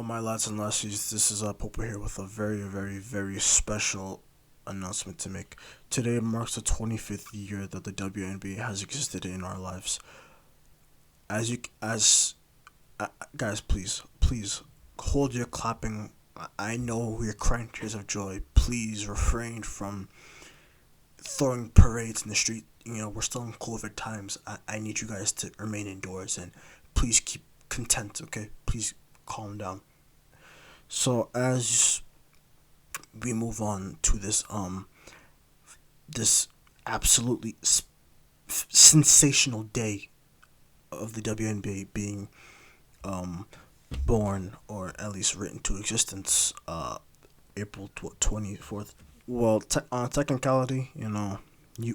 my lads and lassies, this is Popo here with a very, very, very special announcement to make. Today marks the 25th year that the Wnba has existed in our lives. Guys, please hold your clapping. I know you're crying tears of joy. Please refrain from throwing parades in the street. You know, we're still in COVID times. I need you guys to remain indoors and please keep content, okay? Please calm down. So as we move on to this absolutely sensational day of the WNBA being born, or at least written to existence, April 24th. Well, on technicality,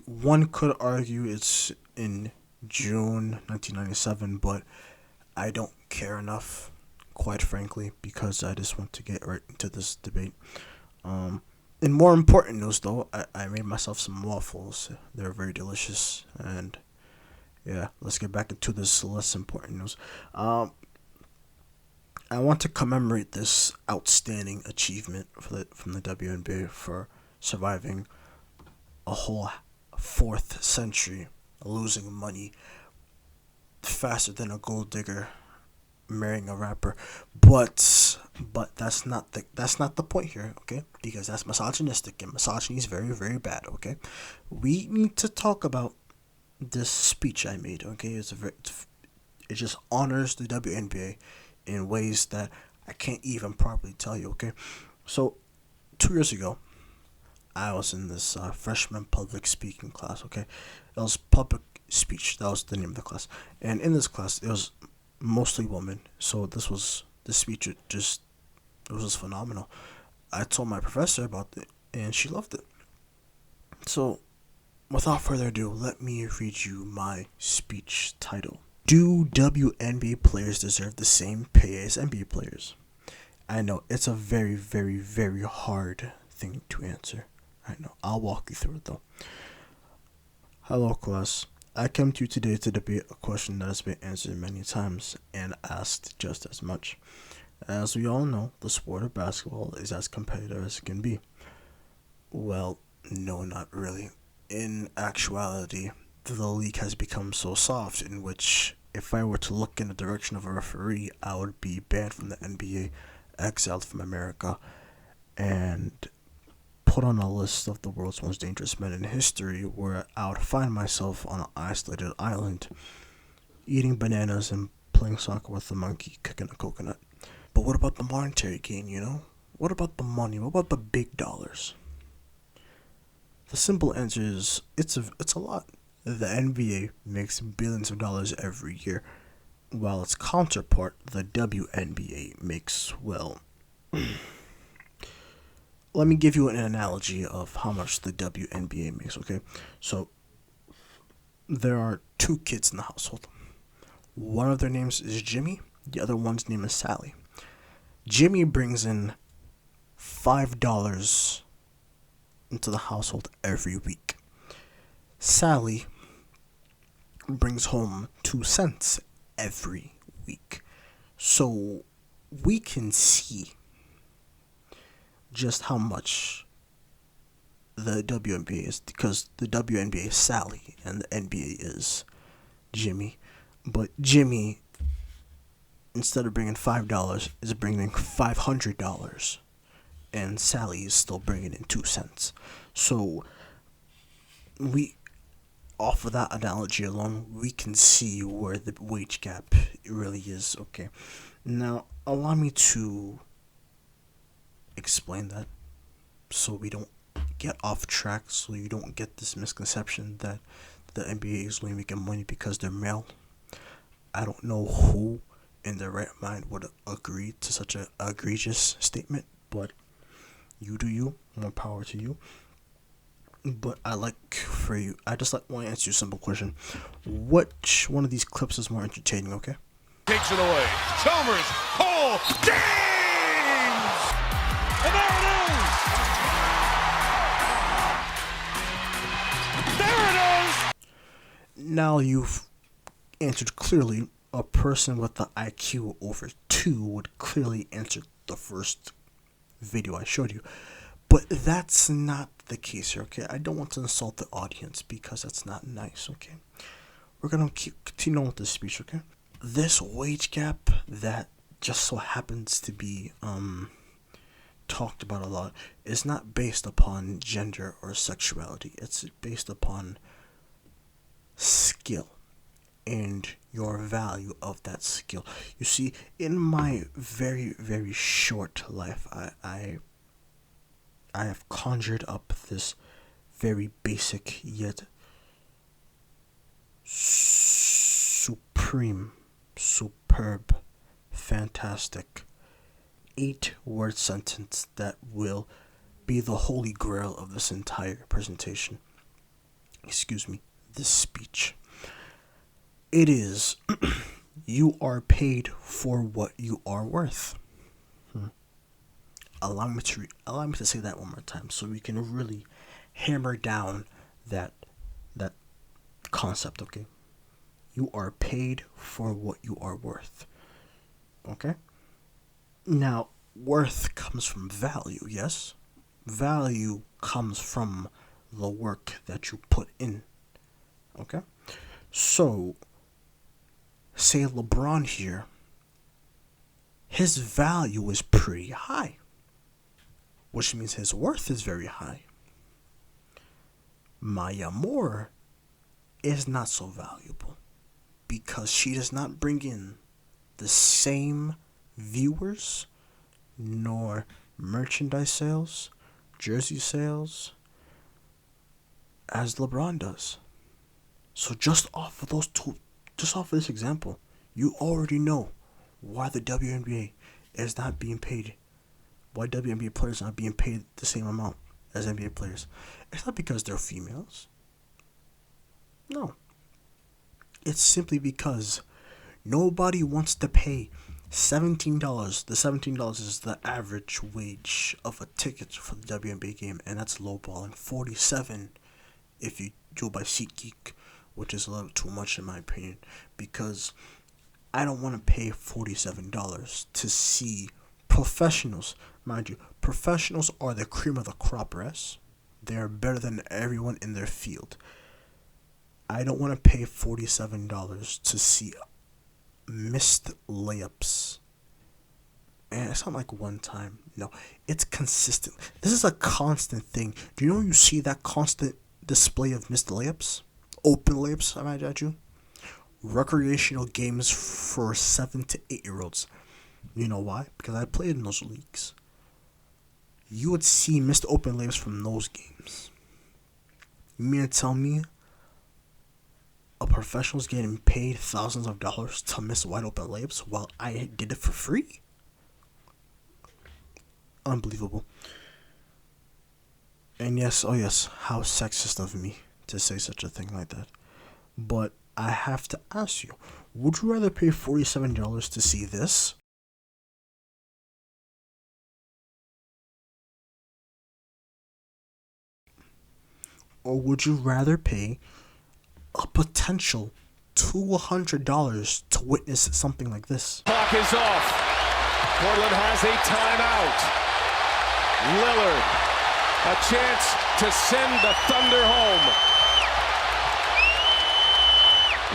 one could argue it's in June 1997, but I don't care enough, quite frankly, because I just want to get right into this debate. In more important news, though, I made myself some waffles. They're very delicious, and yeah, let's get back into this less important news. I want to commemorate this outstanding achievement from the WNBA for surviving a whole fourth century, losing money faster than a gold digger marrying a rapper. But that's not the point here, okay? Because that's misogynistic, and misogyny is very, very bad, okay? We need to talk about this speech I made, okay? It just honors the WNBA in ways that I can't even properly tell you, okay? So 2 years ago, I was in this freshman public speaking class, okay? It was public speech. That was the name of the class. And in this class, it was mostly women. So this speech, it was just phenomenal. I told my professor about it, and she loved it. So, without further ado, let me read you my speech title. Do WNBA players deserve the same pay as NBA players? I know, it's a very, very, very hard thing to answer. I know. I'll walk you through it, though. Hello, class. I come to you today to debate a question that has been answered many times and asked just as much. As we all know, the sport of basketball is as competitive as it can be. Well, no, not really. In actuality, the league has become so soft in which if I were to look in the direction of a referee, I would be banned from the NBA, exiled from America, and put on a list of the world's most dangerous men in history, where I would find myself on an isolated island, eating bananas and playing soccer with a monkey kicking a coconut. But what about the monetary gain, What about the money? What about the big dollars? The simple answer is it's a lot. The NBA makes billions of dollars every year, while its counterpart, the WNBA, makes, well... Let me give you an analogy of how much the WNBA makes, okay? So, there are two kids in the household. One of their names is Jimmy, the other one's name is Sally. Jimmy brings in $5 into the household every week. Sally brings home 2 cents every week. So, we can see just how much the WNBA is, because the WNBA is Sally and the NBA is Jimmy. But Jimmy, instead of bringing $5, is bringing $500, and Sally is still bringing in 2 cents. So off of that analogy alone, we can see where the wage gap really is. Okay, now allow me to explain that so we don't get off track, so you don't get this misconception that the NBA is only making money because they're male. I don't know who in their right mind would agree to such an egregious statement, but you do you, more power to you. But I just want to answer you a simple question. Which one of these clips is more entertaining, okay? Takes it away. Chalmers, Cole, James! And there it is! There it is! Now you've answered clearly a person with the IQ over 2 would clearly answer the first video I showed you. But that's not the case here, okay? I don't want to insult the audience because that's not nice, okay? We're gonna continue on with this speech, okay? This wage gap that just so happens to be talked about a lot is not based upon gender or sexuality. It's based upon skill and your value of that skill. You see, in my very, very short life, I have conjured up this very basic yet supreme, superb, fantastic 8-word sentence that will be the holy grail of this entire presentation. Excuse me, this speech. It is, you are paid for what you are worth. Allow me to say that one more time so we can really hammer down that concept, okay? You are paid for what you are worth. Okay? Now, worth comes from value, yes? Value comes from the work that you put in. Okay? So, say LeBron here, his value is pretty high, which means his worth is very high. Maya Moore is not so valuable because she does not bring in the same viewers nor merchandise sales, jersey sales as LeBron does. So just off of this example, you already know why the WNBA is not being paid. Why WNBA players are not being paid the same amount as NBA players. It's not because they're females. No. It's simply because nobody wants to pay $17. The $17 is the average wage of a ticket for the WNBA game, and that's lowballing. $47 if you go by SeatGeek, which is a little too much in my opinion, because I don't want to pay $47 to see professionals. Mind you, professionals are the cream of the crop, yes? They are better than everyone in their field. I don't want to pay $47 to see missed layups. And it's not like one time. No, it's consistent. This is a constant thing. Do you know you see that constant display of missed layups? Open layups, I might add you. Recreational games for 7 to 8-year-olds. You know why? Because I played in those leagues. You would see missed open layups from those games. You mean to tell me a professional's getting paid thousands of dollars to miss wide open layups while I did it for free? Unbelievable. And yes, oh yes, how sexist of me to say such a thing like that. But I have to ask you, would you rather pay $47 to see this? Or would you rather pay a potential $200 to witness something like this? Clock is off. Portland has a timeout. Lillard, a chance to send the Thunder home.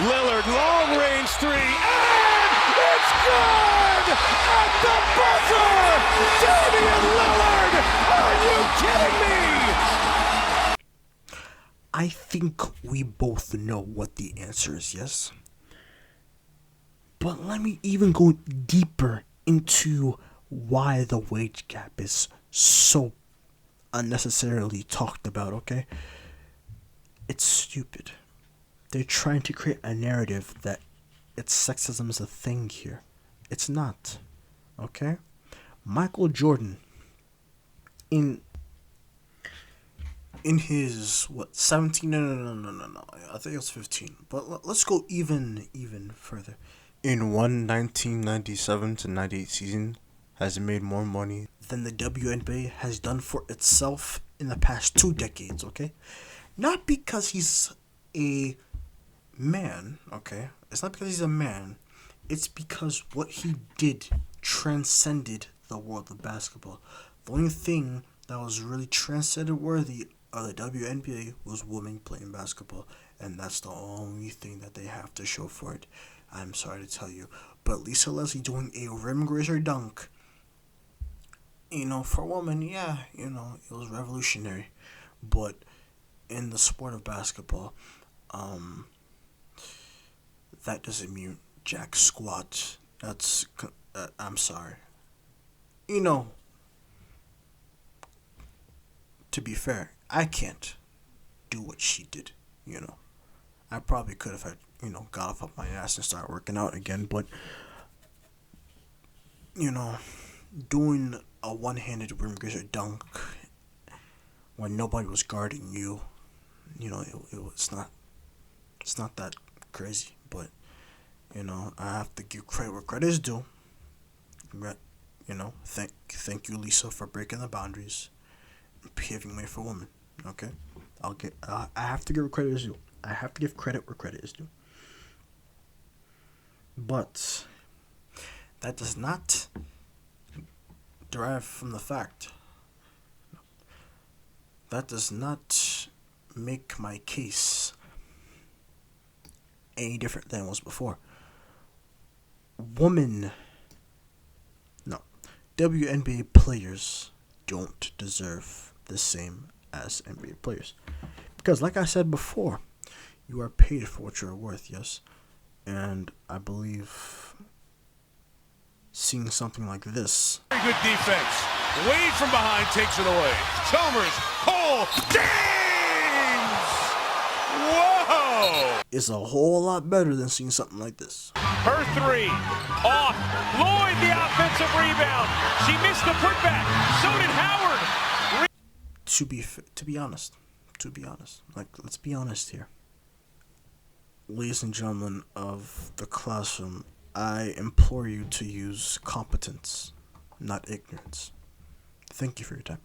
Lillard, long range three, and it's good! At the buzzer! Damian Lillard! Are you kidding me? I think we both know what the answer is, yes? But let me even go deeper into why the wage gap is so unnecessarily talked about, okay? It's stupid. They're trying to create a narrative that sexism is a thing here. It's not, okay? Michael Jordan, in his 17, no, I think it was 15, but let's go even further. In one 1997 to 98 season has made more money than the WNBA has done for itself in the past 2 decades, okay? Not because he's a man, okay? It's not because he's a man. It's because what he did transcended the world of basketball. The only thing that was really transcendent worthy of the WNBA was women playing basketball, and that's the only thing that they have to show for it. I'm sorry to tell you, but Lisa Leslie doing a rim grazer dunk, for women, yeah, it was revolutionary, but in the sport of basketball, um, that doesn't mean jack squat. I'm sorry. You know, to be fair, I can't do what she did. I probably could if I, got off of my ass and started working out again. But you know, doing a one-handed rim grazer dunk when nobody was guarding you, it's not that crazy. But I have to give credit where credit is due. Thank you, Lisa, for breaking the boundaries, and paving way for women. Okay, I have to give credit is due. I have to give credit where credit is due. But that does not derive from the fact. That does not make my case any different than it was before. Women, no, WNBA players don't deserve the same as NBA players. Because, like I said before, you are paid for what you're worth, yes? And I believe seeing something like this. Very good defense. Wade from behind takes it away. Chalmers, Cole, James! Whoa! Is a whole lot better than seeing something like this. Her three, off. Lloyd, the offensive rebound. She missed the putback. So did Howard. To be honest, let's be honest here. Ladies and gentlemen of the classroom, I implore you to use competence, not ignorance. Thank you for your time.